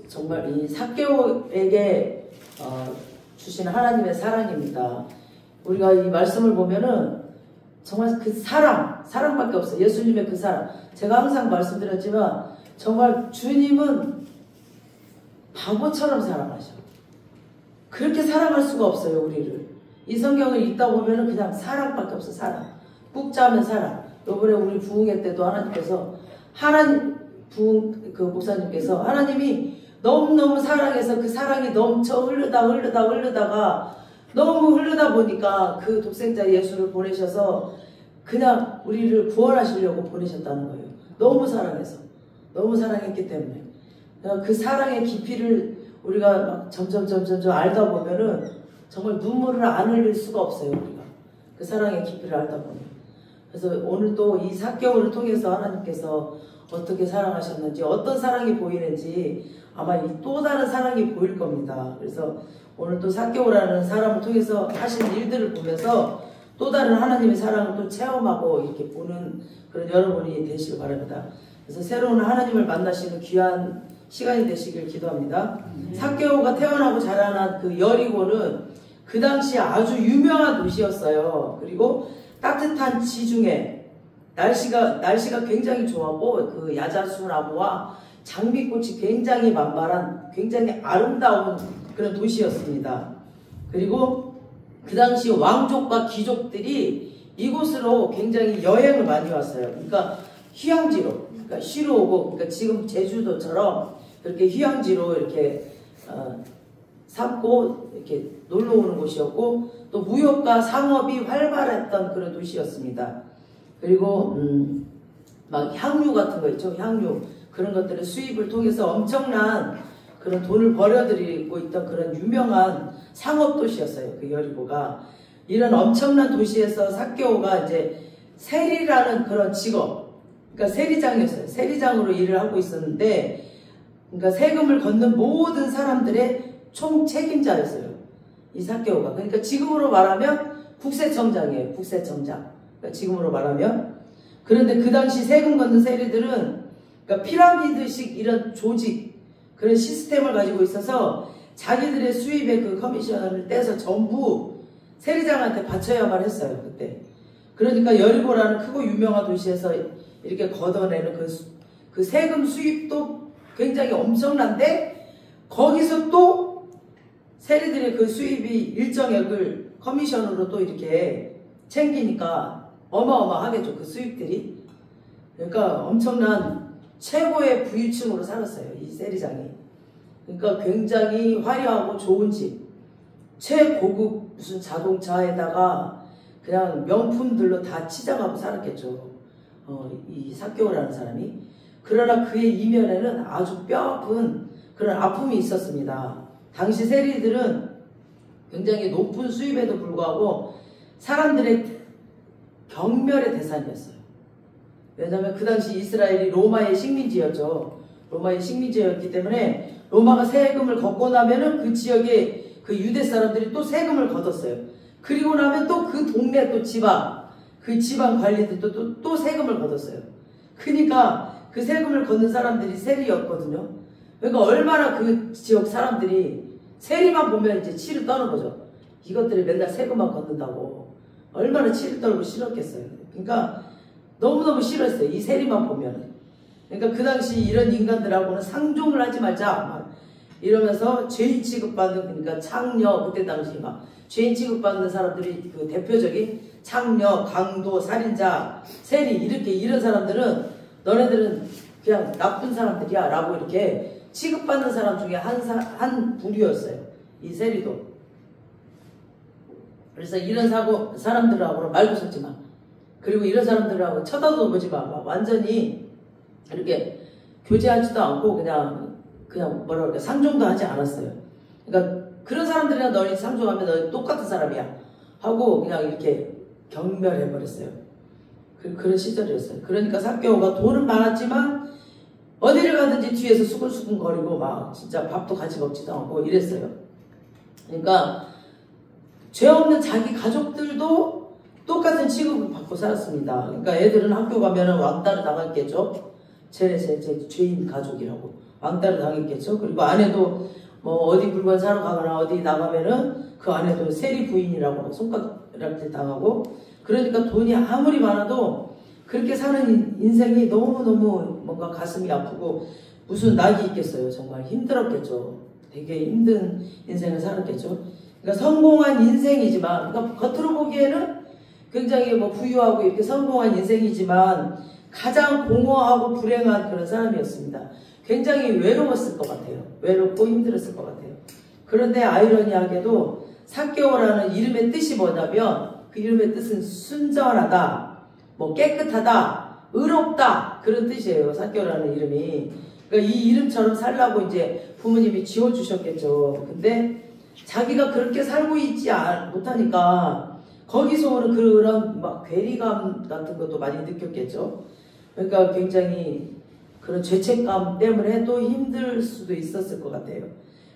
정말 이 삭개오에게 주신 하나님의 사랑입니다. 우리가 이 말씀을 보면은 정말 그 사랑밖에 없어요. 예수님의 그 사랑. 제가 항상 말씀드렸지만 정말 주님은 바보처럼 사랑하셔. 그렇게 사랑할 수가 없어요, 우리를. 이 성경을 읽다 보면은 그냥 사랑밖에 없어, 사랑. 꾹 짜면 사랑. 요번에 우리 부흥회 때도 하나님께서 그 목사님께서 하나님이 너무너무 사랑해서 그 사랑이 넘쳐 흐르다가 너무 흐르다 보니까 그 독생자 예수를 보내셔서 그냥 우리를 구원하시려고 보내셨다는 거예요. 너무 사랑해서. 너무 사랑했기 때문에. 그 사랑의 깊이를 우리가 막 점점 알다 보면은 정말 눈물을 안 흘릴 수가 없어요, 우리가. 그 사랑의 깊이를 알다 보면. 그래서 오늘 또 이 삭개오를 통해서 하나님께서 어떻게 사랑하셨는지, 어떤 사랑이 보이는지 아마 이 또 다른 사랑이 보일 겁니다. 그래서 오늘 또 삭개오라는 사람을 통해서 하신 일들을 보면서 또 다른 하나님의 사랑을 또 체험하고 이렇게 보는 그런 여러분이 되시길 바랍니다. 그래서 새로운 하나님을 만나시는 귀한 시간이 되시길 기도합니다. 삭개오가 태어나고 자라난 그 여리고는 그 당시 아주 유명한 도시였어요. 그리고 따뜻한 지중해, 날씨가 굉장히 좋았고 그 야자수 나무와 장미꽃이 굉장히 만발한 굉장히 아름다운 그런 도시였습니다. 그리고 그 당시 왕족과 귀족들이 이곳으로 굉장히 여행을 많이 왔어요. 그러니까 휴양지로, 그러니까 쉬러 오고, 그러니까 지금 제주도처럼 그렇게 휴양지로 이렇게 삼고 이렇게 놀러 오는 곳이었고, 또 무역과 상업이 활발했던 그런 도시였습니다. 그리고 막 향유 같은 거 있죠, 향유. 그런 것들의 수입을 통해서 엄청난 그런 돈을 벌여들이고 있던 그런 유명한 상업 도시였어요, 그 여리고가. 이런 엄청난 도시에서 삭개오가 이제 세리라는 그런 직업, 그러니까 세리장이었어요. 세리장으로 일을 하고 있었는데, 그러니까 세금을 걷는 모든 사람들의 총 책임자였어요, 이 삭개오가. 그러니까 지금으로 말하면 국세청장이에요, 국세청장. 그러니까 지금으로 말하면. 그런데 그 당시 세금 걷는 세리들은 그러니까 피라미드식 이런 조직, 그런 시스템을 가지고 있어서 자기들의 수입의 그 커미션을 떼서 전부 세리장한테 바쳐야만 했어요, 그때. 그러니까 여리고라는 크고 유명한 도시에서 이렇게 걷어내는 그 세금 수입도 굉장히 엄청난데, 거기서 또 세리들의 그 수입이 일정액을 커미션으로 또 이렇게 챙기니까 어마어마하겠죠, 그 수입들이. 그러니까 엄청난 최고의 부유층으로 살았어요, 이 세리장이. 그러니까 굉장히 화려하고 좋은 집, 최고급 무슨 자동차에다가 그냥 명품들로 다 치장하고 살았겠죠, 이 삭개오라는 사람이. 그러나 그의 이면에는 아주 뼈아픈 그런 아픔이 있었습니다. 당시 세리들은 굉장히 높은 수입에도 불구하고 사람들의 경멸의 대상이었어요. 왜냐하면 그 당시 이스라엘이 로마의 식민지였죠. 로마의 식민지였기 때문에 로마가 세금을 걷고 나면은 그 지역에 그 유대 사람들이 또 세금을 걷었어요. 그리고 나면 또 그 동네 또 그 지방 관리들도 또 세금을 걷었어요. 그러니까 그 세금을 걷는 사람들이 세리였거든요. 그러니까 얼마나 그 지역 사람들이 세리만 보면 이제 치를 떠는 거죠. 이것들이 맨날 세금만 걷는다고. 얼마나 치를 떨고 싫었겠어요. 그러니까 너무너무 싫었어요, 이 세리만 보면. 그러니까 그 당시 이런 인간들하고는 상종을 하지 말자 막 이러면서 죄인 취급받는, 그러니까 창녀, 그때 당시 막 죄인 취급받는 사람들이 그 대표적인 창녀, 강도, 살인자, 세리, 이런 사람들은 너네들은 그냥 나쁜 사람들이야 라고 이렇게 취급받는 사람 중에 한 부류였어요, 이 세리도. 그래서 이런 사람들하고는 말도 섞지 마. 그리고 이런 사람들하고 쳐다도 보지 마. 막 완전히 이렇게 교제하지도 않고 그냥 뭐라 그럴까, 상종도 하지 않았어요. 그러니까 그런 사람들이랑 너희 상종하면 너희 똑같은 사람이야 하고 그냥 이렇게 경멸해버렸어요. 그런 시절이었어요. 그러니까 삭개오가 돈은 많았지만 어디를 가든지 뒤에서 수근수근 거리고 막 진짜 밥도 같이 먹지도 않고 이랬어요. 그러니까 죄 없는 자기 가족들도 똑같은 취급을 받고 살았습니다. 그러니까 애들은 학교 가면은 왕따를 당했겠죠. 제 죄인 가족이라고 왕따를 당했겠죠. 그리고 아내도 뭐 어디 물건 사러 가거나 어디 나가면은 그 아내도 세리 부인이라고 손가락질 당하고, 그러니까 돈이 아무리 많아도 그렇게 사는 인생이 너무너무 뭔가 가슴이 아프고 무슨 낙이 있겠어요. 정말 힘들었겠죠. 되게 힘든 인생을 살았겠죠. 그러니까 성공한 인생이지만, 그러니까 겉으로 보기에는 굉장히 뭐 부유하고 이렇게 성공한 인생이지만 가장 공허하고 불행한 그런 사람이었습니다. 굉장히 외로웠을 것 같아요. 외롭고 힘들었을 것 같아요. 그런데 아이러니하게도 삭개오라는 이름의 뜻이 뭐냐면, 그 이름의 뜻은 순전하다, 뭐 깨끗하다, 의롭다, 그런 뜻이에요. 삭개오라는 이름이. 그러니까 이 이름처럼 살라고 이제 부모님이 지어주셨겠죠. 근데 자기가 그렇게 살고 있지 못하니까 거기서 오는 그런 막 괴리감 같은 것도 많이 느꼈겠죠. 그러니까 굉장히 그런 죄책감 때문에 또 힘들 수도 있었을 것 같아요.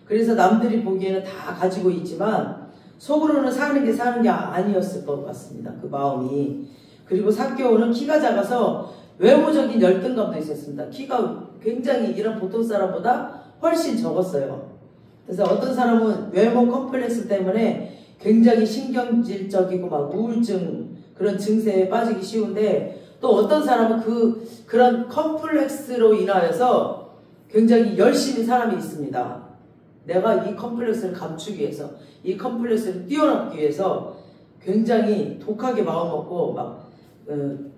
그래서 남들이 보기에는 다 가지고 있지만 속으로는 사는 게 아니었을 것 같습니다. 그 마음이. 그리고 삭개오는 키가 작아서 외모적인 열등감도 있었습니다. 키가 굉장히 이런 보통 사람보다 훨씬 적었어요. 그래서 어떤 사람은 외모 컴플렉스 때문에 굉장히 신경질적이고 막 우울증 그런 증세에 빠지기 쉬운데, 또 어떤 사람은 그런 컴플렉스로 인하여서 굉장히 열심히 사람이 있습니다. 내가 이 컴플렉스를 감추기 위해서, 이 컴플렉스를 뛰어넘기 위해서 굉장히 독하게 마음먹고 막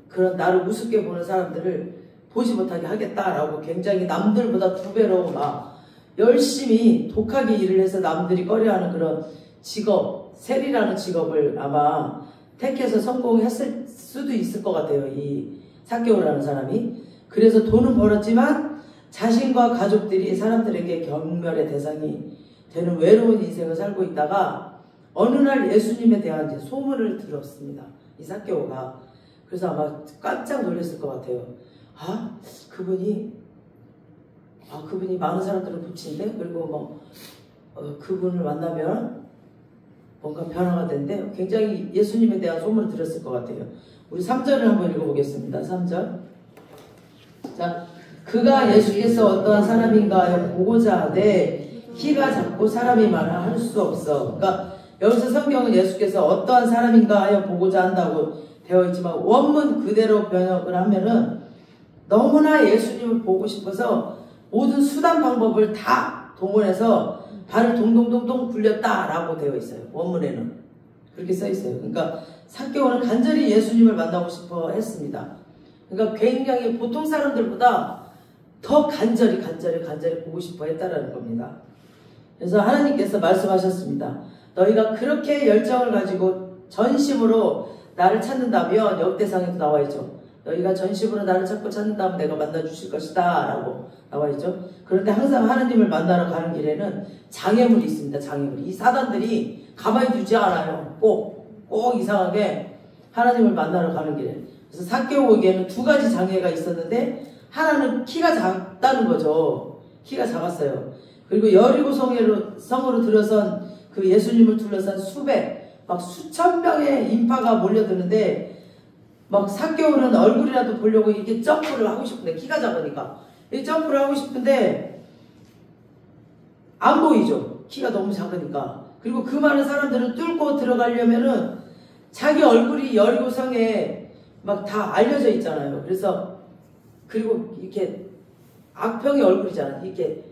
그런 나를 우습게 보는 사람들을 보지 못하게 하겠다라고 굉장히 남들보다 2배로 막 열심히 독하게 일을 해서 남들이 꺼려하는 그런 직업, 세리라는 직업을 아마 택해서 성공했을 수도 있을 것 같아요. 이 삭개오라는 사람이. 그래서 돈은 벌었지만 자신과 가족들이 사람들에게 경멸의 대상이 되는 외로운 인생을 살고 있다가 어느 날 예수님에 대한 이제 소문을 들었습니다. 이 삭개오가. 그래서 아마 깜짝 놀랐을 것 같아요. 그분이 많은 사람들을 고친데, 그리고 뭐 그분을 만나면 뭔가 변화가 된대. 굉장히 예수님에 대한 소문을 들었을 것 같아요. 우리 3절을 한번 읽어보겠습니다. 3절. 자, 그가 예수께서 어떠한 사람인가 보고자 하되 키가 작고 사람이 많아 할 수 없어. 그러니까 여기서 성경은 예수께서 어떠한 사람인가 하여 보고자 한다고 되어 있지만 원문 그대로 번역을 하면은 너무나 예수님을 보고 싶어서 모든 수단 방법을 다 동원해서 발을 동동동동 굴렸다라고 되어 있어요. 원문에는 그렇게 써 있어요. 그러니까 삭개오는 간절히 예수님을 만나고 싶어 했습니다. 그러니까 굉장히 보통 사람들보다 더 간절히 보고 싶어 했다라는 겁니다. 그래서 하나님께서 말씀하셨습니다. 너희가 그렇게 열정을 가지고 전심으로 나를 찾는다면, 역대상에도 나와 있죠. 너희가 전심으로 나를 찾는다면 내가 만나주실 것이다 라고 나와 있죠. 그런데 항상 하나님을 만나러 가는 길에는 장애물이 있습니다. 장애물. 이 사단들이 가만히 두지 않아요. 꼭 이상하게 하나님을 만나러 가는 길에. 그래서 삭개오에게는 2가지 장애가 있었는데, 하나는 키가 작다는 거죠. 키가 작았어요. 그리고 여리고 성으로 들어선 그 예수님을 둘러싼 막 수천 명의 인파가 몰려드는데, 막 삭개오는 얼굴이라도 보려고 이렇게 점프를 하고 싶은데, 키가 작으니까 이 점프를 하고 싶은데 안 보이죠. 키가 너무 작으니까. 그리고 그 많은 사람들을 뚫고 들어가려면은 자기 얼굴이 여리고성에 막 다 알려져 있잖아요. 그래서 그리고 이렇게 악평의 얼굴이잖아요. 이렇게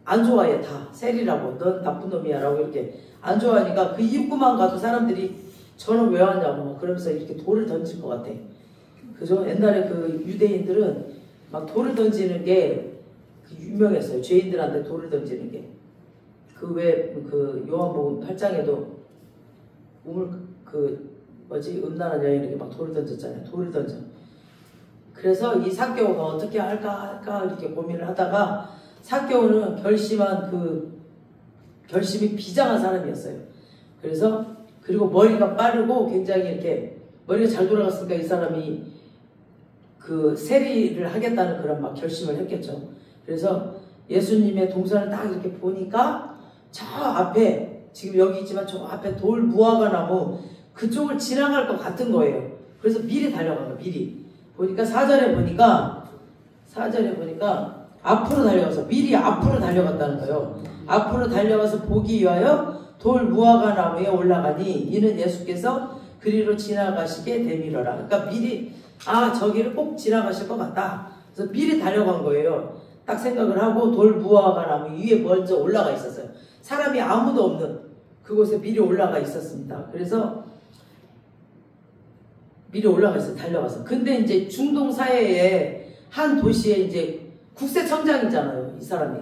안 좋아해. 다 세리라고, 넌 나쁜 놈이야 라고 이렇게 안 좋아하니까 그 입구만 가도 사람들이 저는 왜 왔냐고 그러면서 이렇게 돌을 던질 것 같아. 그죠? 옛날에 그 유대인들은 막 돌을 던지는 게 유명했어요. 죄인들한테 돌을 던지는 게. 그 요한복음 8장에도 음란한 여인에게 막 돌을 던졌잖아요. 돌을 던져. 그래서 이 삭개오가 어떻게 할까 이렇게 고민을 하다가, 삭개오는 결심이 비장한 사람이었어요. 그리고 머리가 빠르고 굉장히 이렇게 머리가 잘 돌아갔으니까 이 사람이 그 세리를 하겠다는 그런 막 결심을 했겠죠. 그래서 예수님의 동선을 딱 이렇게 보니까 저 앞에, 지금 여기 있지만 저 앞에 돌 무화과 나무 그쪽을 지나갈 것 같은 거예요. 그래서 미리 달려간 거예요. 미리. 보니까 4절에 보니까 앞으로 달려가서 미리 앞으로 달려갔다는 거예요. 앞으로 달려가서 보기 위하여 돌 무화과 나무에 올라가니 이는 예수께서 그리로 지나가시게 되밀어라. 그러니까 미리 저기를 꼭 지나가실 것 같다. 그래서 미리 달려간 거예요. 딱 생각을 하고 돌 무화과 나무 위에 먼저 올라가 있었어요. 사람이 아무도 없는 그곳에 미리 올라가 있었습니다. 그래서 미리 올라가 있어요. 달려가서. 근데 이제 중동 사회에 한 도시에 이제 국세청장이잖아요. 이 사람이.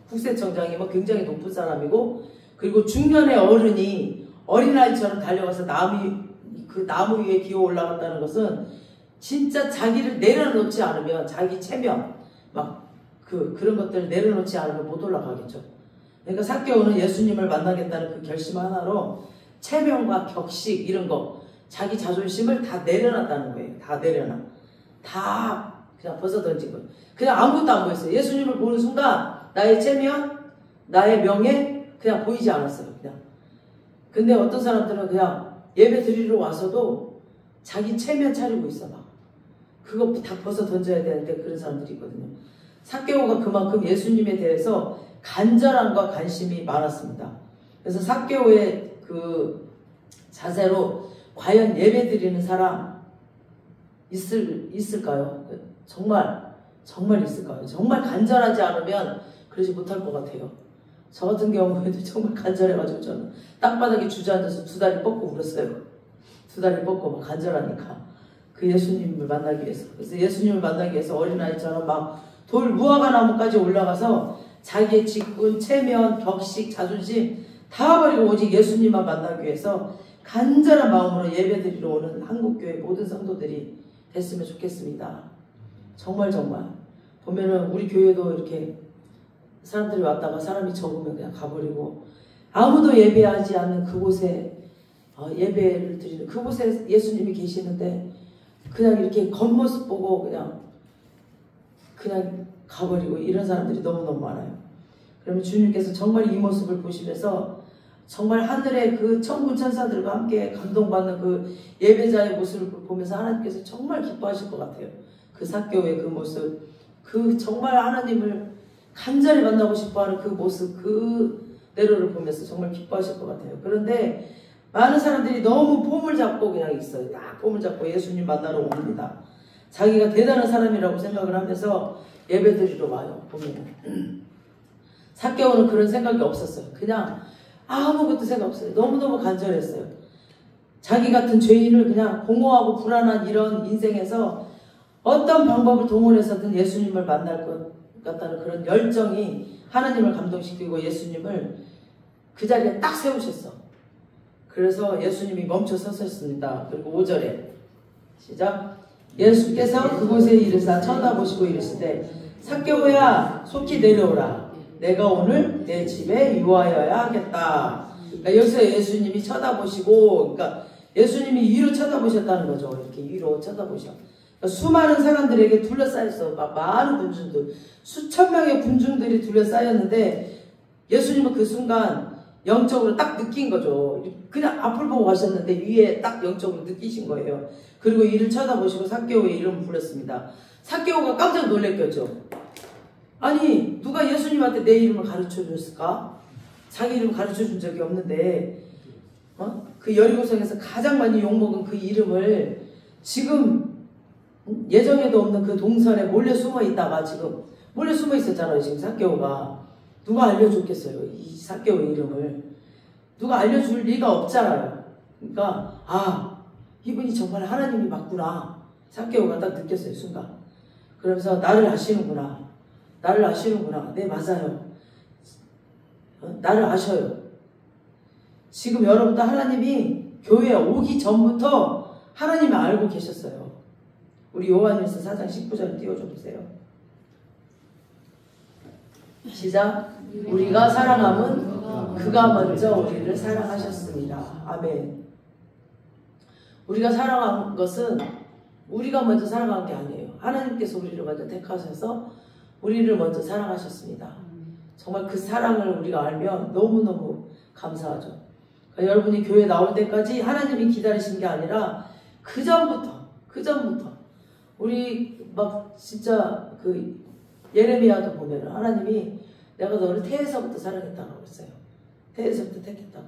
국세청장이면 굉장히 높은 사람이고, 그리고 중년의 어른이 어린아이처럼 달려가서 그 나무 위에 기어 올라갔다는 것은 진짜 자기를 내려놓지 않으면, 자기 체면, 그런 것들을 내려놓지 않으면 못 올라가겠죠. 그러니까 삭개오는 예수님을 만나겠다는 그 결심 하나로 체면과 격식 이런 거, 자기 자존심을 다 내려놨다는 거예요. 다 내려놔. 다 그냥 벗어던진 거예요. 그냥 아무것도 안 보였어요. 예수님을 보는 순간 나의 체면, 나의 명예 그냥 보이지 않았어요. 그냥. 근데 어떤 사람들은 그냥 예배 드리러 와서도 자기 체면 차리고 있어. 그거 다 벗어 던져야 되는데 그런 사람들이 있거든요. 삭개오가 그만큼 예수님에 대해서 간절함과 관심이 많았습니다. 그래서 삭개오의 그 자세로 과연 예배 드리는 사람 있을까요? 정말 있을까요? 정말 간절하지 않으면 그러지 못할 것 같아요. 저 같은 경우에도 정말 간절해가지고 저는 땅바닥에 주저앉아서 두 다리 뻗고 울었어요. 두 다리 뻗고 막 간절하니까 그 예수님을 만나기 위해서. 그래서 예수님을 만나기 위해서 어린아이처럼 막 돌 무화과 나무까지 올라가서 자기의 직분, 체면, 격식, 자존심 다 버리고 오직 예수님만 만나기 위해서 간절한 마음으로 예배드리러 오는 한국교회 모든 성도들이 됐으면 좋겠습니다. 정말 보면은 우리 교회도 이렇게 사람들이 왔다가 사람이 적으면 그냥 가버리고, 아무도 예배하지 않는 그곳에 예배를 드리는 그곳에 예수님이 계시는데 그냥 이렇게 겉모습 보고 그냥 가버리고 이런 사람들이 너무너무 많아요. 그러면 주님께서 정말 이 모습을 보시면서 정말 하늘의 그 천군 천사들과 함께 감동받는 그 예배자의 모습을 보면서 하나님께서 정말 기뻐하실 것 같아요. 그 삭개오의 그 모습, 그 정말 하나님을 간절히 만나고 싶어하는 그 모습, 그 내로를 보면서 정말 기뻐하실 것 같아요. 그런데 많은 사람들이 너무 폼을 잡고 그냥 있어요. 딱 폼을 잡고 예수님 만나러 옵니다. 자기가 대단한 사람이라고 생각을 하면서 예배드리러 와요. 보면 삭개오는 그런 생각이 없었어요. 그냥 아무것도 생각 없어요. 너무너무 간절했어요. 자기 같은 죄인을 그냥 공허하고 불안한 이런 인생에서 어떤 방법을 동원해서든 예수님을 만날 것 같다는 그런 열정이 하나님을 감동시키고 예수님을 그 자리에 딱 세우셨어. 그래서 예수님이 멈춰 서셨습니다. 그리고 5절에 시작. 예수께서 그곳에 이르사 쳐다보시고 이르시되 삭개오야 속히 내려오라. 내가 오늘 내 집에 유하여야 하겠다. 그러니까 여기서 예수님이 쳐다보시고, 그러니까 예수님이 위로 쳐다보셨다는 거죠. 이렇게 위로 쳐다보셔. 그러니까 수많은 사람들에게 둘러싸였어. 많은 군중들, 수천 명의 군중들이 둘러싸였는데 예수님은 그 순간 영적으로 딱 느낀 거죠. 그냥 앞을 보고 가셨는데 위에 딱 영적으로 느끼신 거예요. 그리고 이를 쳐다보시고 삭개오의 이름을 불렀습니다. 삭개오가 깜짝 놀랐겠죠. 아니 누가 예수님한테 내 이름을 가르쳐 줬을까? 자기 이름 가르쳐 준 적이 없는데 그 여리고성에서 가장 많이 욕먹은 그 이름을 지금 예정에도 없는 그 동산에 몰래 숨어 있다가 지금 몰래 숨어 있었잖아요. 지금 삭개오가. 누가 알려줬겠어요? 이 삭개오의 이름을. 누가 알려줄 리가 없잖아요. 그러니까 이분이 정말 하나님이 맞구나. 삭개오가 딱 느꼈어요. 순간. 그러면서 나를 아시는구나. 네 맞아요. 나를 아셔요. 지금 여러분도 하나님이 교회에 오기 전부터 하나님을 알고 계셨어요. 우리 요한일서 4장 19절 띄워줘 보세요. 시작. 우리가 사랑함은 그가 먼저 우리를 사랑하셨습니다. 아멘. 우리가 사랑한 것은 우리가 먼저 사랑한 게 아니에요. 하나님께서 우리를 먼저 택하셔서 우리를 먼저 사랑하셨습니다. 정말 그 사랑을 우리가 알면 너무너무 감사하죠. 그러니까 여러분이 교회 나올 때까지 하나님이 기다리신 게 아니라 그 전부터 우리 막 진짜 그 예레미야도 보면 하나님이 내가 너를 태에서부터 사랑했다고 했어요. 태에서부터 택했다고.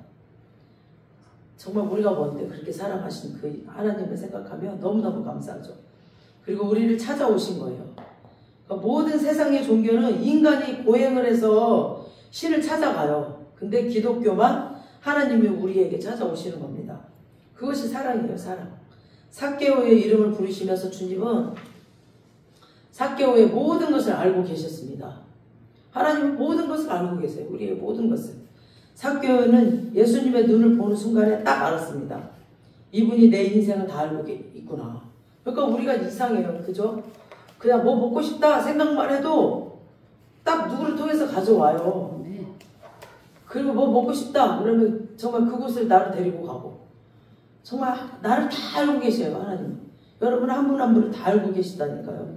정말 우리가 뭔데 그렇게 사랑하신 그 하나님을 생각하면 너무너무 감사하죠. 그리고 우리를 찾아오신 거예요. 그러니까 모든 세상의 종교는 인간이 고행을 해서 신을 찾아가요. 근데 기독교만 하나님이 우리에게 찾아오시는 겁니다. 그것이 사랑이에요. 사랑. 삭개오의 이름을 부르시면서 주님은 삭개오의 모든 것을 알고 계셨습니다. 하나님은 모든 것을 알고 계세요. 우리의 모든 것을. 삭개오는 예수님의 눈을 보는 순간에 딱 알았습니다. 이분이 내 인생을 다 알고 있구나. 그러니까 우리가 이상해요. 그죠? 그냥 뭐 먹고 싶다 생각만 해도 딱 누구를 통해서 가져와요. 그리고 뭐 먹고 싶다 그러면 정말 그곳을 나를 데리고 가고 정말 나를 다 알고 계셔요. 하나님. 여러분 한 분 한 분을 다 알고 계시다니까요.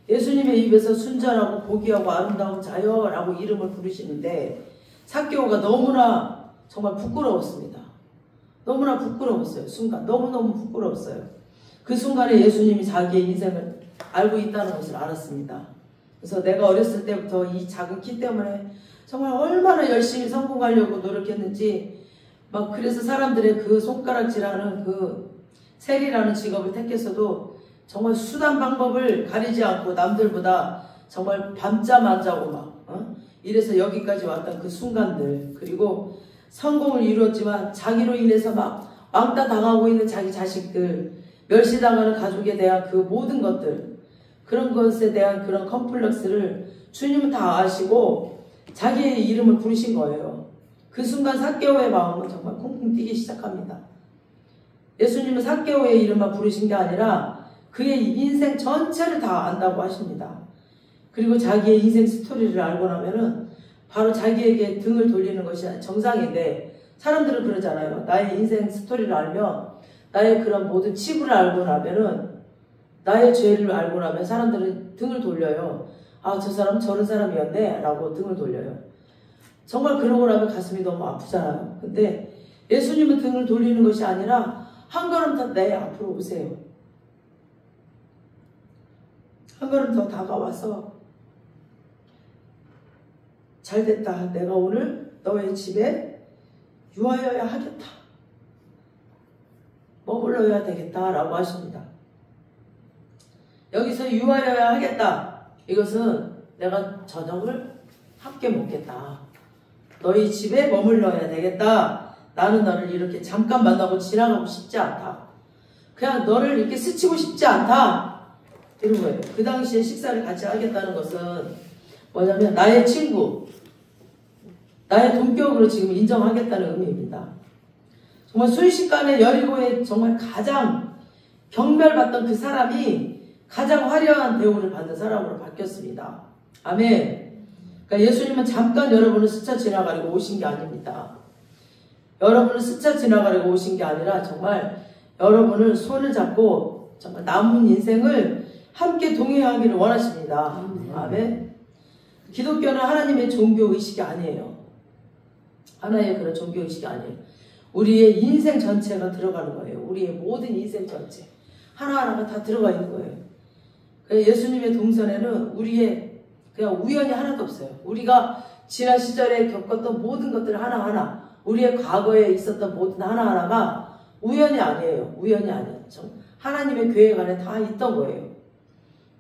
예수님의 입에서 순전하고 고귀하고 아름다운 자여라고 이름을 부르시는데 삭개오가 너무나 정말 부끄러웠습니다. 너무나 부끄러웠어요. 순간 너무너무 부끄러웠어요. 그 순간에 예수님이 자기의 인생을 알고 있다는 것을 알았습니다. 그래서 내가 어렸을 때부터 이 작은 키 때문에 정말 얼마나 열심히 성공하려고 노력했는지 막 그래서 사람들의 그 손가락질하는 그 세리라는 직업을 택했어도 정말 수단 방법을 가리지 않고 남들보다 정말 밤잠 안 자고 막 이래서 여기까지 왔던 그 순간들 그리고 성공을 이루었지만 자기로 인해서 막 왕따 당하고 있는 자기 자식들 멸시당하는 가족에 대한 그 모든 것들 그런 것에 대한 그런 컴플렉스를 주님은 다 아시고 자기의 이름을 부르신 거예요. 그 순간 삭개오의 마음은 정말 쿵쿵 뛰기 시작합니다. 예수님은 삭개오의 이름만 부르신 게 아니라 그의 인생 전체를 다 안다고 하십니다. 그리고 자기의 인생 스토리를 알고 나면은 바로 자기에게 등을 돌리는 것이 정상인데 사람들은 그러잖아요. 나의 인생 스토리를 알면 나의 그런 모든 치부를 알고 나면은 나의 죄를 알고 나면 사람들은 등을 돌려요. 아, 저 사람은 저런 사람이었네 라고 등을 돌려요. 정말 그러고 나면 가슴이 너무 아프잖아요. 근데 예수님은 등을 돌리는 것이 아니라 한 걸음 더 내 앞으로 오세요. 한 걸음 더 다가와서 잘됐다. 내가 오늘 너의 집에 유하여야 하겠다. 머물러야 되겠다 라고 하십니다. 여기서 유하여야 하겠다. 이것은 내가 저녁을 함께 먹겠다. 너희 집에 머물러야 되겠다. 나는 너를 이렇게 잠깐 만나고 지나가고 싶지 않다. 그냥 너를 이렇게 스치고 싶지 않다. 이런 거예요. 그 당시에 식사를 같이 하겠다는 것은 뭐냐면 나의 친구, 나의 동격으로 지금 인정하겠다는 의미입니다. 정말 순식간에 여리고에 정말 가장 경멸받던 그 사람이 가장 화려한 대우를 받는 사람으로 바뀌었습니다. 아멘. 그러니까 예수님은 잠깐 여러분을 스쳐 지나가려고 오신 게 아닙니다. 여러분을 스쳐 지나가려고 오신 게 아니라 정말 여러분을 손을 잡고 정말 남은 인생을 함께 동행하기를 원하십니다. 아멘. 기독교는 하나님의 종교의식이 아니에요. 하나의 그런 종교의식이 아니에요. 우리의 인생 전체가 들어가는 거예요. 우리의 모든 인생 전체. 하나하나가 다 들어가 있는 거예요. 예수님의 동선에는 우리의 그냥 우연이 하나도 없어요. 우리가 지난 시절에 겪었던 모든 것들 하나하나, 우리의 과거에 있었던 모든 하나하나가 우연이 아니에요. 우연이 아니에요. 하나님의 계획 안에 다 있던 거예요.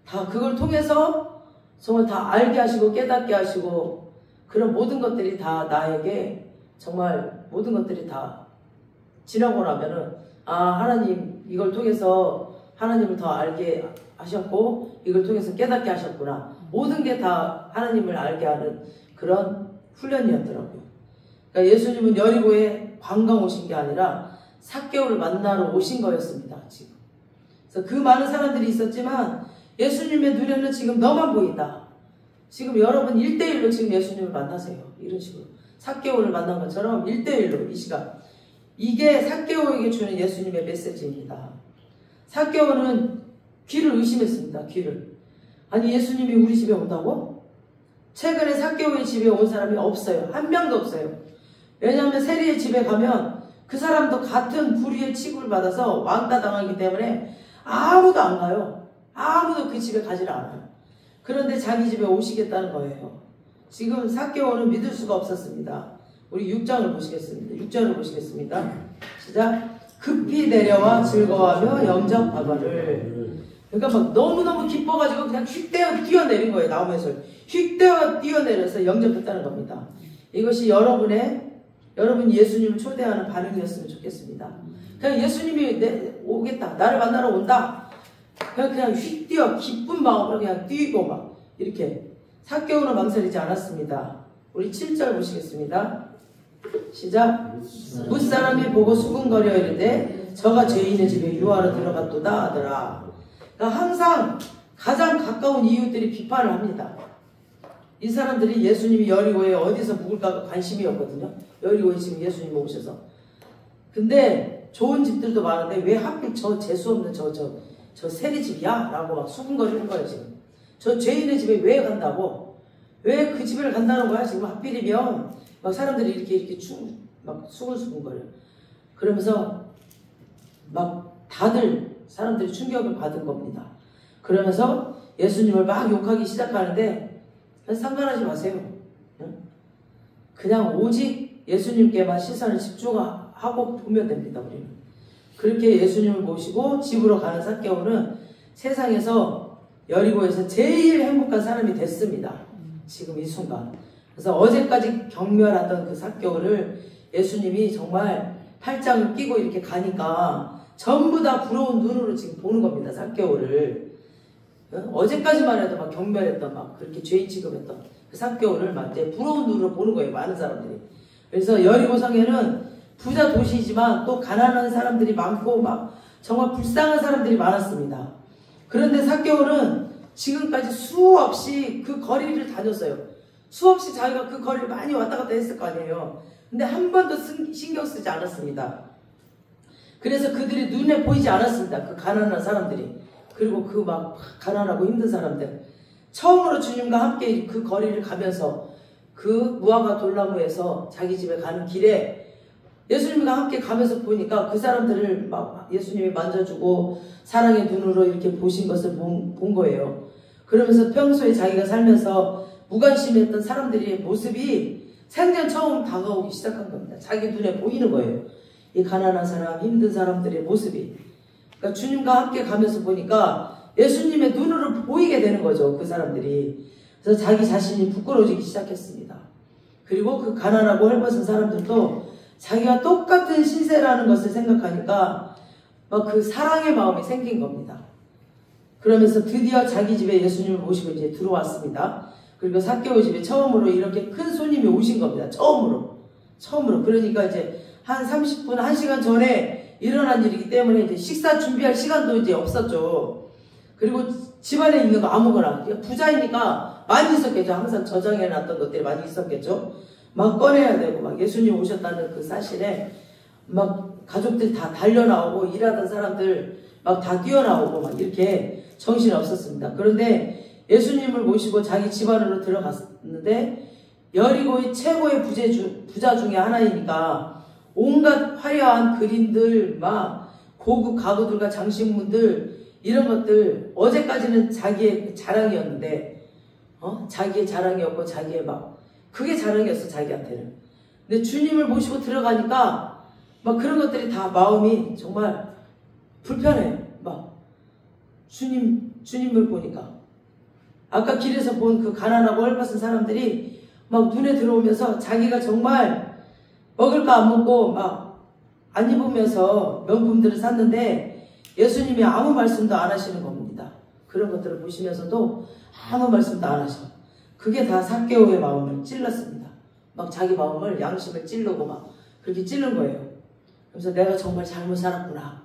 다 그걸 통해서 정말 다 알게 하시고 깨닫게 하시고 그런 모든 것들이 다 나에게 정말 모든 것들이 다 지나고 나면은 아, 하나님 이걸 통해서 하나님을 더 알게 하셨고 이걸 통해서 깨닫게 하셨구나. 모든 게 다 하나님을 알게 하는 그런 훈련이었더라고요. 그러니까 예수님은 여리고에 관광 오신 게 아니라 삭개오를 만나러 오신 거였습니다. 지금. 그래서 그 많은 사람들이 있었지만 예수님의 눈에는 지금 너만 보인다. 지금 여러분 1대1로 지금 예수님을 만나세요. 이런 식으로. 삭개오를 만난 것처럼 1대1로 이 시간. 이게 삭개오에게 주는 예수님의 메시지입니다. 삭개오는 귀를 의심했습니다. 귀를. 아니 예수님이 우리 집에 온다고? 최근에 삭개오의 집에 온 사람이 없어요. 한 명도 없어요. 왜냐하면 세리의 집에 가면 그 사람도 같은 불의의 취급을 받아서 왕따 당하기 때문에 아무도 안 가요. 아무도 그 집에 가지를 않아요. 그런데 자기 집에 오시겠다는 거예요. 지금 삭개오는 믿을 수가 없었습니다. 우리 6장을 보시겠습니다. 6절을 보시겠습니다. 시작. 급히 내려와 즐거워하며 영접하거늘. 그러니까 막 너무너무 기뻐가지고 그냥 휙 뛰어내린 거예요. 나오면서 휙 뛰어내려서 영접했다는 겁니다. 이것이 여러분 예수님을 초대하는 반응이었으면 좋겠습니다. 그냥 예수님이 오겠다. 나를 만나러 온다. 그냥 휙 뛰어 기쁜 마음으로 그냥 뛰고 막 이렇게. 삭개오는 망설이지 않았습니다. 우리 7절 보시겠습니다. 시작. 무사람이 보고 수군거려 이르되 저가 죄인의 집에 유하러 들어갔도다 하더라. 그러니까 항상 가장 가까운 이웃들이 비판을 합니다. 이 사람들이 예수님이 여리고에 어디서 묵을까 관심이었거든요. 여리고에 지금 예수님이 오셔서. 근데 좋은 집들도 많은데 왜 하필 저 재수없는 저 세리집이야? 라고 막 수군거리는 거예요 지금. 저 죄인의 집에 왜 간다고? 왜 그 집을 간다는 거야? 지금 하필이면 막 사람들이 이렇게 막 수근수근거려. 그러면서 막 다들 사람들이 충격을 받은 겁니다. 그러면서 예수님을 막 욕하기 시작하는데 상관하지 마세요. 그냥 오직 예수님께만 시선을 집중하고 보면 됩니다. 우리는. 그렇게 예수님을 모시고 집으로 가는 삭개오는 세상에서 여리고에서 제일 행복한 사람이 됐습니다. 지금 이 순간. 그래서 어제까지 경멸하던 그 삭개오를 예수님이 정말 팔짱을 끼고 이렇게 가니까 전부 다 부러운 눈으로 지금 보는 겁니다. 삭개오를. 어제까지만 해도 막 경멸했던 막 그렇게 죄인 취급했던 그 삭개오를 막 이제 부러운 눈으로 보는 거예요. 많은 사람들이. 그래서 여리고 성에는 부자 도시이지만 또 가난한 사람들이 많고 막 정말 불쌍한 사람들이 많았습니다. 그런데 삭개오는 지금까지 수없이 그 거리를 다녔어요. 수없이 자기가 그 거리를 많이 왔다 갔다 했을 거 아니에요. 근데 한 번도 신경 쓰지 않았습니다. 그래서 그들이 눈에 보이지 않았습니다. 그 가난한 사람들이. 그리고 그 막 가난하고 힘든 사람들. 처음으로 주님과 함께 그 거리를 가면서 그 무화과 돌나무에서 자기 집에 가는 길에 예수님과 함께 가면서 보니까 그 사람들을 막 예수님이 만져주고 사랑의 눈으로 이렇게 보신 것을 본 거예요. 그러면서 평소에 자기가 살면서 무관심했던 사람들의 모습이 생전 처음 다가오기 시작한 겁니다. 자기 눈에 보이는 거예요. 이 가난한 사람, 힘든 사람들의 모습이. 그러니까 주님과 함께 가면서 보니까 예수님의 눈으로 보이게 되는 거죠. 그 사람들이. 그래서 자기 자신이 부끄러워지기 시작했습니다. 그리고 그 가난하고 헐벗은 사람들도 자기가 똑같은 신세라는 것을 생각하니까 막 그 사랑의 마음이 생긴 겁니다. 그러면서 드디어 자기 집에 예수님을 모시고 이제 들어왔습니다. 그리고 삭개오 집에 처음으로 이렇게 큰 손님이 오신 겁니다. 처음으로. 그러니까 이제 한 30분, 1시간 전에 일어난 일이기 때문에 이제 식사 준비할 시간도 이제 없었죠. 그리고 집안에 있는 거 아무거나. 부자이니까 많이 있었겠죠. 항상 저장해놨던 것들이 많이 있었겠죠. 막 꺼내야 되고, 막 예수님 오셨다는 그 사실에 막 가족들 다 달려나오고, 일하던 사람들 막 다 뛰어나오고, 막 이렇게 정신이 없었습니다. 그런데 예수님을 모시고 자기 집안으로 들어갔는데, 여리고의 최고의 부자 중에 하나이니까, 온갖 화려한 그림들, 막 고급 가구들과 장식물들, 이런 것들, 어제까지는 자기의 자랑이었는데, 자기의 자랑이었고, 자기의 막, 그게 자랑이었어, 자기한테는. 근데 주님을 모시고 들어가니까 막 그런 것들이 다 마음이 정말 불편해. 막 주님을 보니까. 아까 길에서 본 그 가난하고 헐벗은 사람들이 막 눈에 들어오면서 자기가 정말 먹을 거 안 먹고 막 안 입으면서 명품들을 샀는데 예수님이 아무 말씀도 안 하시는 겁니다. 그런 것들을 보시면서도 아무 말씀도 안 하셔. 그게 다 삭개오의 마음을 찔렀습니다. 막 자기 마음을 양심을 찌르고 막 그렇게 찌른 거예요. 그래서 내가 정말 잘못 살았구나.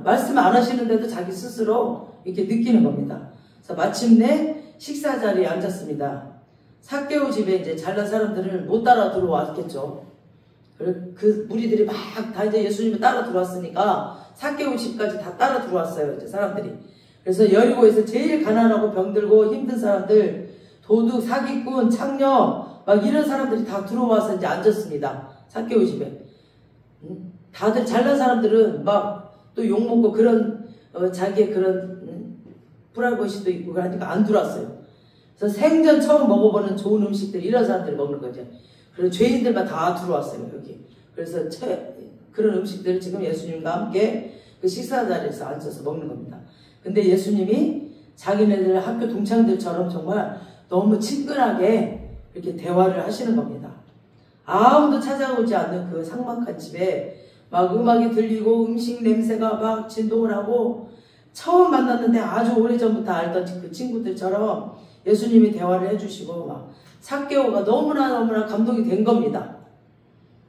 말씀 안 하시는데도 자기 스스로 이렇게 느끼는 겁니다. 그래서 마침내 식사 자리에 앉았습니다. 삭개오 집에 이제 잘난 사람들을 못 따라 들어왔겠죠. 그 무리들이 막 다 이제 예수님을 따라 들어왔으니까 삭개오 집까지 다 따라 들어왔어요. 이제 사람들이. 그래서 여리고에서 제일 가난하고 병들고 힘든 사람들, 도둑, 사기꾼, 창녀, 막 이런 사람들이 다 들어와서 이제 앉았습니다. 삭개오 집에. 다들 잘난 사람들은 막 또 욕먹고 그런 자기의 그런 프라이버시도 있고 그러니까 안 들어왔어요. 그래서 생전 처음 먹어보는 좋은 음식들 이런 사람들이 먹는 거죠. 그리고 죄인들만 다 들어왔어요 여기. 그래서 그런 음식들을 지금 예수님과 함께 그 식사 자리에서 앉아서 먹는 겁니다. 근데 예수님이 자기네들 학교 동창들처럼 정말 너무 친근하게 이렇게 대화를 하시는 겁니다. 아무도 찾아오지 않는 그 삭막한 집에 막 음악이 들리고 음식 냄새가 막 진동을 하고 처음 만났는데 아주 오래전부터 알던 그 친구들처럼 예수님이 대화를 해주시고 막 삭개오가 너무나 감동이 된 겁니다.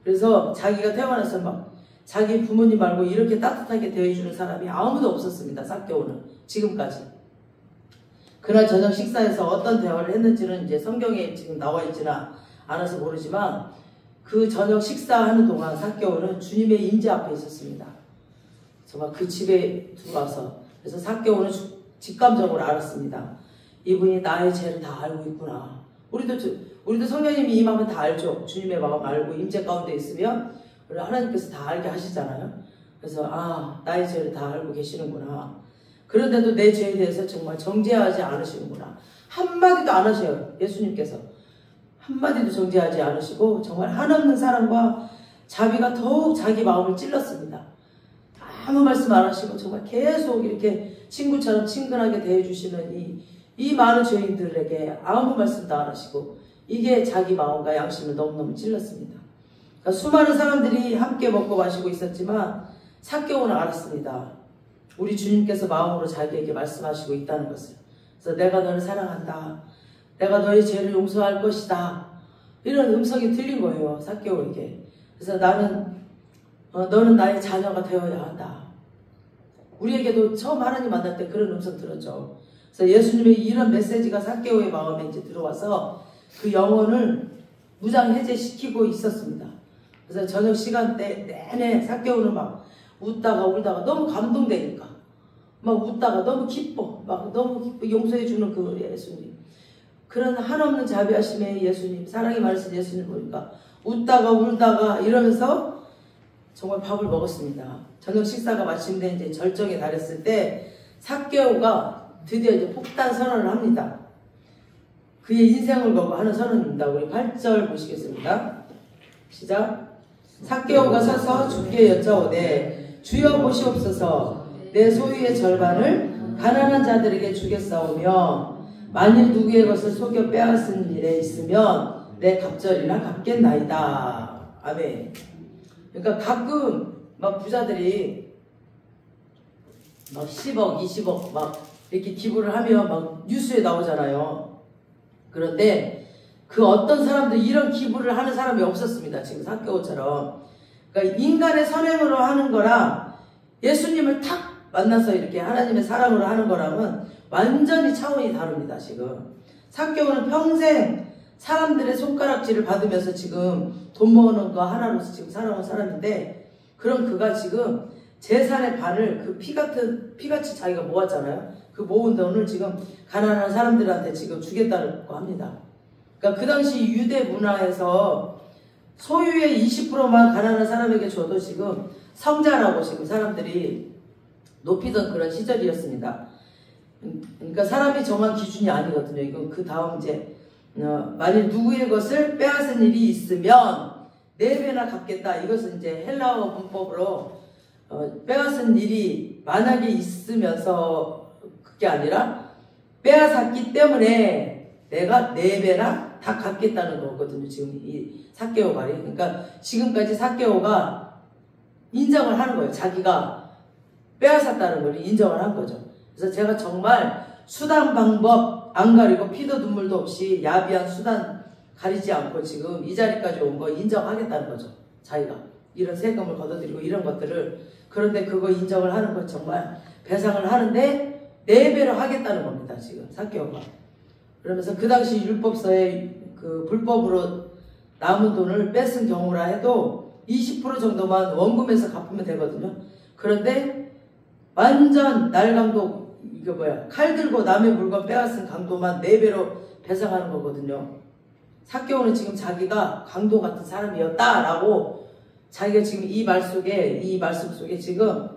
그래서 자기가 태어나서 막 자기 부모님 말고 이렇게 따뜻하게 대해주는 사람이 아무도 없었습니다. 삭개오는 지금까지. 그날 저녁 식사에서 어떤 대화를 했는지는 이제 성경에 지금 나와 있지는 않아서 모르지만 그 저녁 식사하는 동안 삭개오는 주님의 임재 앞에 있었습니다. 정말 그 집에 들어와서 그래서 삭개오는 직감적으로 알았습니다. 이분이 나의 죄를 다 알고 있구나. 우리도 성령님이 임하면 다 알죠. 주님의 마음 알고 임재 가운데 있으면 우리 하나님께서 다 알게 하시잖아요. 그래서 나의 죄를 다 알고 계시는구나. 그런데도 내 죄에 대해서 정말 정죄하지 않으시는구나. 한마디도 안 하셔요. 예수님께서. 한마디도 정죄하지 않으시고 정말 한없는 사랑과 자비가 더욱 자기 마음을 찔렀습니다. 아무 말씀 안 하시고 정말 계속 이렇게 친구처럼 친근하게 대해주시는 이 많은 죄인들에게 아무 말씀도 안 하시고 이게 자기 마음과 양심을 너무너무 찔렀습니다. 그러니까 수많은 사람들이 함께 먹고 마시고 있었지만 삭개오는 알았습니다. 우리 주님께서 마음으로 자기에게 말씀하시고 있다는 것을. 그래서 내가 너를 사랑한다. 내가 너의 죄를 용서할 것이다. 이런 음성이 들린 거예요. 삭개오에게. 그래서 너는 나의 자녀가 되어야 한다. 우리에게도 처음 하나님 만날 때 그런 음성 들었죠. 그래서 예수님의 이런 메시지가 삭개오의 마음에 이제 들어와서 그 영혼을 무장해제시키고 있었습니다. 그래서 저녁 시간대 내내 삭개오는 막 웃다가 울다가 너무 감동되니까 막 웃다가 너무 기뻐 용서해주는 그 예수님. 그런 한없는 자비하심의 예수님, 사랑이 많으신 예수님 보니까 웃다가 울다가 이러면서 정말 밥을 먹었습니다. 저녁 식사가 마침내 이제 절정에 달했을 때 삭개오가 드디어 이제 폭탄 선언을 합니다. 그의 인생을 걸고 하는 선언입니다. 우리 8절 보시겠습니다. 시작. 삭개오가 서서 주께 여짜오되 주여 보시옵소서 내 소유의 절반을 가난한 자들에게 주겠사오며 만일 누구의 것을 속여 빼앗은 일에 있으면 내 갑절이나 갚겠나이다. 아멘. 그러니까 가끔 막 부자들이 막 10억, 20억 막 이렇게 기부를 하면 막 뉴스에 나오잖아요. 그런데 그 어떤 사람도 이런 기부를 하는 사람이 없었습니다. 지금 삭개오처럼. 그러니까 인간의 선행으로 하는 거랑 예수님을 탁 만나서 이렇게 하나님의 사랑으로 하는 거랑은 완전히 차원이 다릅니다. 지금 삭개오는 평생 사람들의 손가락질을 받으면서 지금 돈 모으는 거 하나로서 지금 살아온 사람인데, 그럼 그가 지금 재산의 반을 그 피같이 자기가 모았잖아요. 그 모은 돈을 지금 가난한 사람들한테 지금 주겠다고 합니다. 그러니까 그 당시 유대 문화에서 소유의 20%만 가난한 사람에게 줘도 지금 성자라고 지금 사람들이 높이던 그런 시절이었습니다. 그러니까 사람이 정한 기준이 아니거든요. 이건 그 다음 이제 만일 누구의 것을 빼앗은 일이 있으면 4배나 갚겠다. 이것은 이제 헬라어 문법으로 빼앗은 일이 만약에 있으면서 그게 아니라 빼앗았기 때문에 내가 4배나 다 갚겠다는 거거든요. 지금 이 삭개오 말이. 그러니까 지금까지 삭개오가 인정을 하는 거예요. 자기가 빼앗았다는 걸 인정을 한 거죠. 그래서 제가 정말 수단 방법 안 가리고 피도 눈물도 없이 야비한 수단 가리지 않고 지금 이 자리까지 온 거 인정하겠다는 거죠. 자기가 이런 세금을 걷어들이고 이런 것들을. 그런데 그거 인정을 하는 건 정말 배상을 하는데 4배로 하겠다는 겁니다. 지금 삭개오가. 그러면서 그 당시 율법서에 그 불법으로 남은 돈을 뺏은 경우라 해도 20% 정도만 원금에서 갚으면 되거든요. 그런데 완전 날강도 이거 칼 들고 남의 물건 빼앗은 강도만 4배로 배상하는 거거든요. 삭개오는 지금 자기가 강도 같은 사람이었다라고 자기가 지금 이 말씀 속에 지금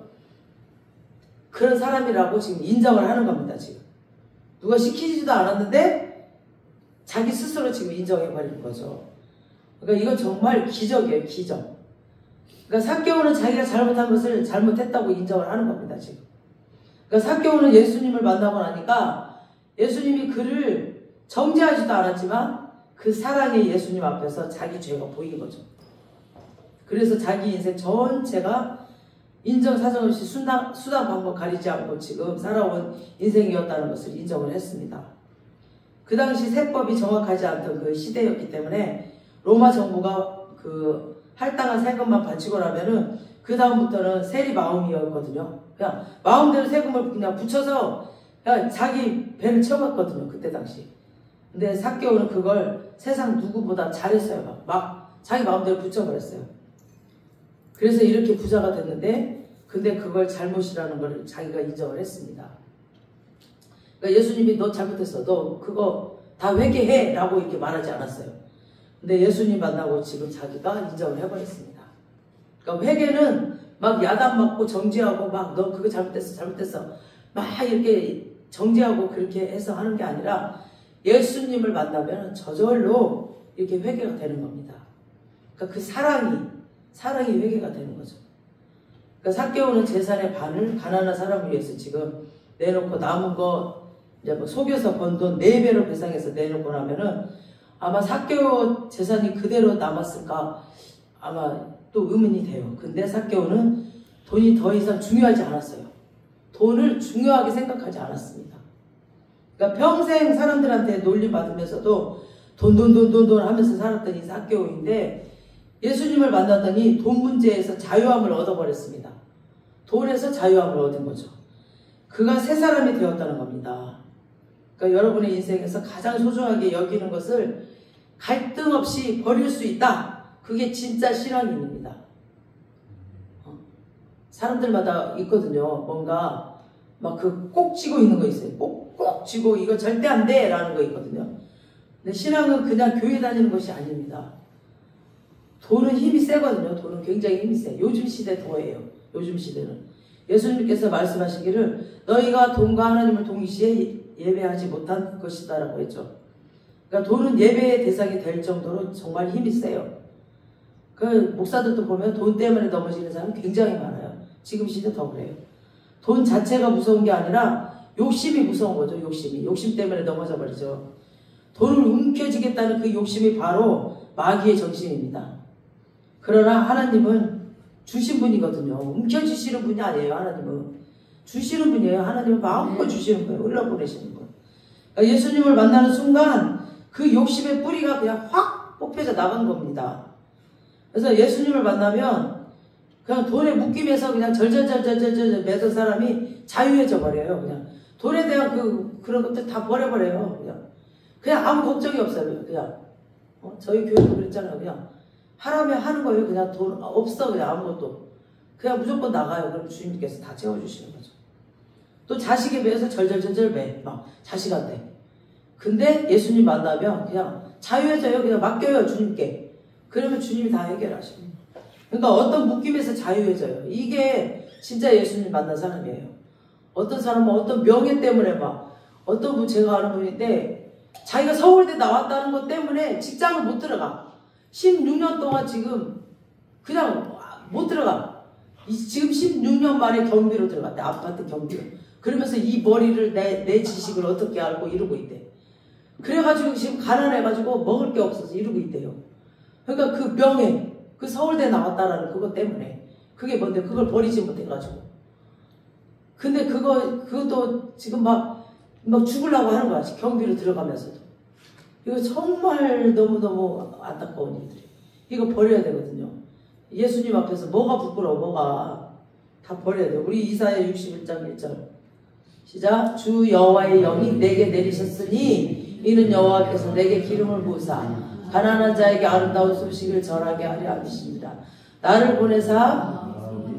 그런 사람이라고 지금 인정을 하는 겁니다. 지금 누가 시키지도 않았는데 자기 스스로 지금 인정해버리는 거죠. 그러니까 이건 정말 기적이에요. 기적. 그러니까 삭개오는 자기가 잘못한 것을 잘못했다고 인정을 하는 겁니다. 지금. 그러니까 삭개오는 예수님을 만나고 나니까 예수님이 그를 정죄하지도 않았지만 그 사랑의 예수님 앞에서 자기 죄가 보인 거죠. 그래서 자기 인생 전체가 인정사정 없이 수단 방법 가리지 않고 지금 살아온 인생이었다는 것을 인정을 했습니다. 그 당시 세법이 정확하지 않던 그 시대였기 때문에 로마 정부가 그 할당한 세금만 바치고 나면은 그 다음부터는 세리 마음이었거든요. 그냥 마음대로 세금을 그냥 붙여서 그냥 자기 배를 채웠거든요. 그때 당시. 근데 삭개오는 그걸 세상 누구보다 잘했어요. 막 자기 마음대로 붙여버렸어요. 그래서 이렇게 부자가 됐는데 근데 그걸 잘못이라는 걸 자기가 인정을 했습니다. 그러니까 예수님이 너 잘못했어. 너 그거 다 회개해 라고 이렇게 말하지 않았어요. 근데 예수님 만나고 지금 자기가 인정을 해버렸습니다. 그러니까 회개는 막 야단 맞고 정죄하고 막 너 그거 잘못했어 막 이렇게 정죄하고 그렇게 해서 하는 게 아니라 예수님을 만나면 저절로 이렇게 회개가 되는 겁니다. 그러니까 그 사랑이 회개가 되는 거죠. 그러니까 삭개오는 재산의 반을 가난한 사람을 위해서 지금 내놓고 남은 거 이제 뭐 속여서 번 돈 4배로 배상해서 내놓고 나면은 아마 삭개오 재산이 그대로 남았을까 아마 또 의문이 돼요. 근데 삭개오는 돈이 더 이상 중요하지 않았어요. 돈을 중요하게 생각하지 않았습니다. 그러니까 평생 사람들한테 놀림받으면서도 돈 하면서 살았던 이 삭개오인데 예수님을 만났더니 돈 문제에서 자유함을 얻어버렸습니다. 돈에서 자유함을 얻은 거죠. 그가 새 사람이 되었다는 겁니다. 그러니까 여러분의 인생에서 가장 소중하게 여기는 것을 갈등 없이 버릴 수 있다. 그게 진짜 신앙인입니다. 사람들마다 있거든요. 뭔가 막 그 꼭 쥐고 있는 거 있어요. 꼭 쥐고 이거 절대 안 돼 라는 거 있거든요. 근데 신앙은 그냥 교회 다니는 것이 아닙니다. 돈은 힘이 세거든요. 돈은 굉장히 힘이 세. 요즘 시대 더해요. 요즘 시대는. 예수님께서 말씀하시기를 너희가 돈과 하나님을 동시에 예배하지 못한 것이다 라고 했죠. 그러니까 돈은 예배의 대상이 될 정도로 정말 힘이 세요. 그 목사들도 보면 돈 때문에 넘어지는 사람 굉장히 많아요. 지금 시대 더 그래요. 돈 자체가 무서운 게 아니라 욕심이 무서운 거죠. 욕심 때문에 넘어져 버리죠. 돈을 움켜쥐겠다는 그 욕심이 바로 마귀의 정신입니다. 그러나 하나님은 주신 분이거든요. 움켜쥐시는 분이 아니에요. 하나님은 주시는 분이에요. 하나님은 마음껏 주시는 거예요. 흘러보내시는 분. 그러니까 예수님을 만나는 순간 그 욕심의 뿌리가 그냥 확 뽑혀져 나간 겁니다. 그래서 예수님을 만나면 그냥 돈에 묶임에서 그냥 절절절절절 매던 사람이 자유해져 버려요. 그냥 돈에 대한 그런 것들 다 버려버려요. 그냥 아무 걱정이 없어요. 그냥 저희 교회도 그랬잖아요. 그냥 하라면 하는 거예요. 그냥 돈 없어. 그냥 아무것도. 그냥 무조건 나가요. 그럼 주님께서 다 채워주시는 거죠. 또 자식에 비해서 절절절절 매. 막 자식한테. 근데 예수님 만나면 그냥 자유해져요. 그냥 맡겨요. 주님께. 그러면 주님이 다 해결하시고. 그러니까 어떤 묶임에서 자유해져요. 이게 진짜 예수님 만난 사람이에요. 어떤 사람은 어떤 명예 때문에 막 어떤 분 제가 아는 분인데 자기가 서울대 나왔다는 것 때문에 직장을 못 들어가. 16년 동안 지금 그냥 못 들어가. 지금 16년 만에 경비로 들어갔대. 아파트 경비로. 그러면서 이 머리를 내 지식을 어떻게 알고 이러고 있대. 그래가지고 지금 가난해가지고 먹을 게 없어서 이러고 있대요. 그러니까 그 명예, 그 서울대 나왔다라는 그것 때문에. 그게 뭔데 그걸 버리지 못해가지고. 근데 그것도 지금 막 죽으려고 하는 거야. 경비로 들어가면서도. 이거 정말 너무너무 안타까운 일들이. 이거 버려야 되거든요. 예수님 앞에서 뭐가 부끄러워, 뭐가. 다 버려야 돼요. 우리 이사야 61장 1절. 시작. 주 여호와의 영이 내게 내리셨으니 이는 여호와께서 내게 기름을 부으사 가난한 자에게 아름다운 소식을 전하게 하려 하십니다. 나를 보내사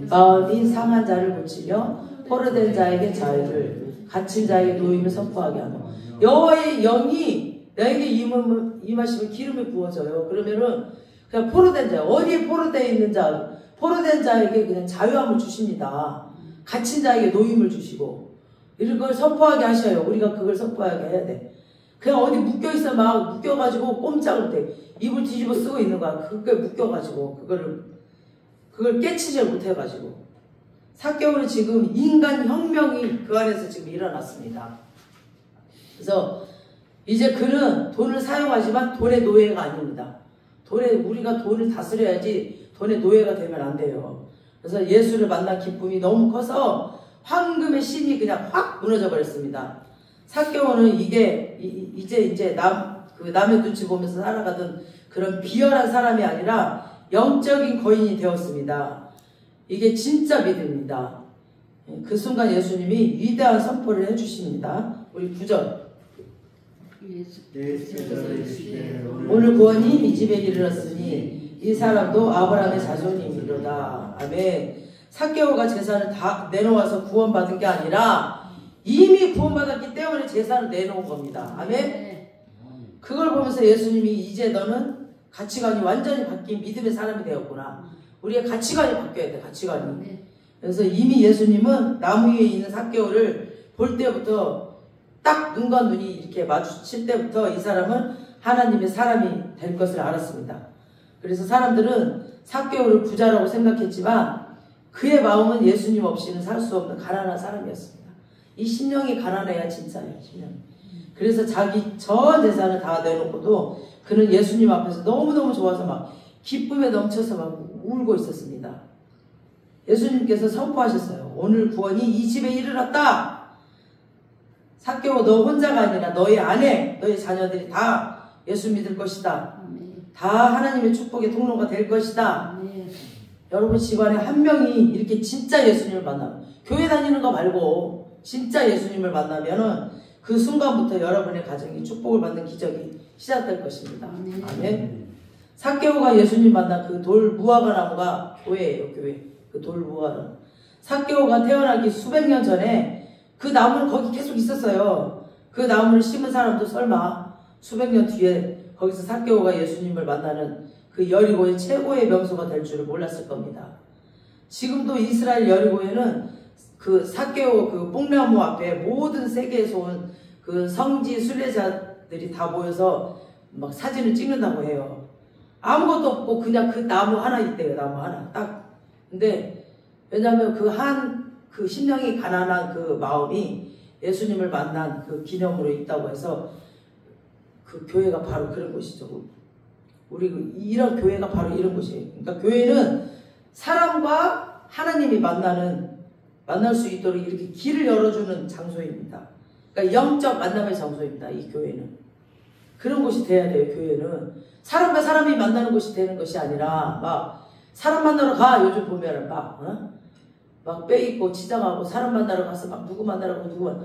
마음이 상한 자를 고치며 포로된 자에게 자유를 갇힌 자에게 노임을 선포하게 하노. 여호와의 영이 나에게 임하시면 기름이 부어져요. 그러면은 그냥 포로된 자, 어디에 포로되어 있는 자, 포로된 자에게 그냥 자유함을 주십니다. 갇힌 자에게 노임을 주시고 이런 걸 선포하게 하셔요. 우리가 그걸 선포하게 해야 돼. 그냥 어디 묶여있어 막 묶여가지고 꼼짝을 돼. 입을 뒤집어 쓰고 있는 거야. 그게 묶여가지고 그걸 깨치지 못해가지고. 삭개오는 지금 인간 혁명이 그 안에서 지금 일어났습니다. 그래서 이제 그는 돈을 사용하지만 돈의 노예가 아닙니다. 우리가 돈을 다스려야지 돈의 노예가 되면 안 돼요. 그래서 예수를 만난 기쁨이 너무 커서 황금의 신이 그냥 확 무너져 버렸습니다. 삭개오는 이제 남의 눈치 보면서 살아가던 그런 비열한 사람이 아니라 영적인 거인이 되었습니다. 이게 진짜 믿음입니다. 그 순간 예수님이 위대한 선포를 해주십니다. 우리 9절. 오늘 구원이 이 집에 이르렀으니 이 사람도 아브라함의 자손이미로다. 아멘. 삭개오가 재산을 다 내놓아서 구원받은 게 아니라 이미 구원받았기 때문에 재산을 내놓은 겁니다. 아멘. 그걸 보면서 예수님이 이제 너는 가치관이 완전히 바뀐 믿음의 사람이 되었구나. 우리의 가치관이 바뀌어야 돼. 가치관이. 그래서 이미 예수님은 나무 위에 있는 삭개오를 볼 때부터 딱 눈과 눈이 이렇게 마주칠 때부터 이 사람은 하나님의 사람이 될 것을 알았습니다. 그래서 사람들은 삭개오를 부자라고 생각했지만 그의 마음은 예수님 없이는 살 수 없는 가난한 사람이었습니다. 이 심령이 가난해야 진짜예요. 심령이. 그래서 자기 전 재산을 다 내놓고도 그는 예수님 앞에서 너무너무 좋아서 막 기쁨에 넘쳐서 막 울고 있었습니다. 예수님께서 선포하셨어요. 오늘 구원이 이 집에 이르렀다. 삭개오 너 혼자가 아니라 너의 아내, 너의 자녀들이 다 예수 믿을 것이다. 다 하나님의 축복의 통로가 될 것이다. 여러분 집안에 한 명이 이렇게 진짜 예수님을 만나면, 교회 다니는 거 말고 진짜 예수님을 만나면은 그 순간부터 여러분의 가정이 축복을 받는 기적이 시작될 것입니다. 아멘. 삭개오가 예수님 만난 그 돌 무화과 나무가 교회예요. 교회. 그 돌 무화과 나무. 삭개오가 태어나기 수백 년 전에 그 나무는 거기 계속 있었어요. 그 나무를 심은 사람도 설마 수백 년 뒤에 거기서 삭개오가 예수님을 만나는 그 여리고의 최고의 명소가 될 줄을 몰랐을 겁니다. 지금도 이스라엘 여리고에는 그 삭개오 그 뽕나무 앞에 모든 세계에서 온 그 성지 순례자들이 다 모여서 막 사진을 찍는다고 해요. 아무것도 없고 그냥 그 나무 하나 있대요. 나무 하나 딱. 근데 왜냐하면 그 심령이 가난한 그 마음이 예수님을 만난 그 기념으로 있다고 해서 그 교회가 바로 그런 곳이죠. 우리 이런 교회가 바로 이런 곳이에요. 그러니까 교회는 사람과 하나님이 만날 수 있도록 이렇게 길을 열어주는 장소입니다. 그러니까 영적 만남의 장소입니다. 이 교회는. 그런 곳이 돼야 돼요. 교회는. 사람과 사람이 만나는 곳이 되는 것이 아니라 막 사람 만나러 가. 요즘 보면은 막 빼입고 치장하고 사람 만나러 가서 막 누구 만나러 가고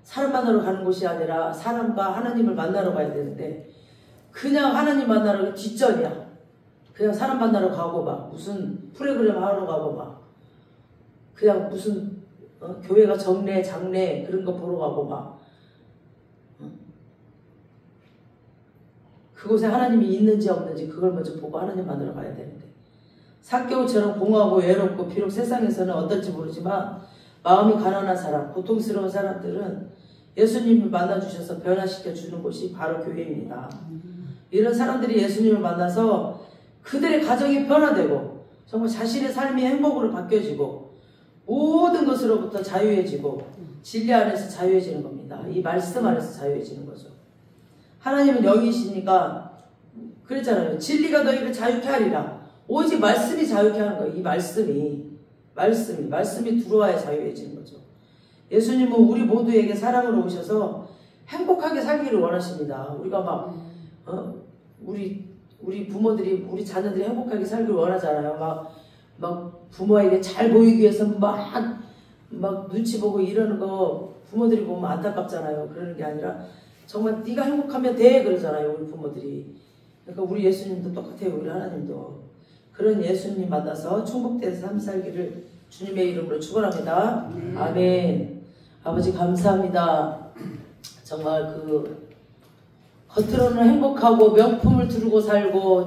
사람 만나러 가는 곳이 아니라 사람과 하나님을 만나러 가야 되는데 그냥 하나님 만나러 뒷전이야. 그냥 사람 만나러 가고 막 무슨 프로그램 하러 가고 막 그냥 무슨 교회가 정례 장례 그런 거 보러 가고 막 그곳에 하나님이 있는지 없는지 그걸 먼저 보고 하나님 만나러 가야 되는데 삭개오처럼 공허하고 외롭고 비록 세상에서는 어떨지 모르지만 마음이 가난한 사람, 고통스러운 사람들은 예수님을 만나주셔서 변화시켜 주는 곳이 바로 교회입니다. 이런 사람들이 예수님을 만나서 그들의 가정이 변화되고 정말 자신의 삶이 행복으로 바뀌어지고 모든 것으로부터 자유해지고 진리 안에서 자유해지는 겁니다. 이 말씀 안에서 자유해지는 거죠. 하나님은 영이시니까 그랬잖아요. 진리가 너희를 자유케 하리라. 오직 말씀이 자유케 하는 거예요. 이 말씀이 들어와야 자유해지는 거죠. 예수님은 우리 모두에게 사랑으로 오셔서 행복하게 살기를 원하십니다. 우리가 막 우리 부모들이 우리 자녀들이 행복하게 살기를 원하잖아요. 막 부모에게 잘 보이기 위해서 막 눈치 보고 이러는 거 부모들이 보면 안타깝잖아요. 그러는 게 아니라 정말 네가 행복하면 돼 그러잖아요. 우리 부모들이. 그러니까 우리 예수님도 똑같아요. 우리 하나님도. 그런 예수님 만나서 충복된 삶 살기를 주님의 이름으로 축원합니다. 아멘. 아버지 감사합니다. 정말 겉으로는 행복하고 명품을 두르고 살고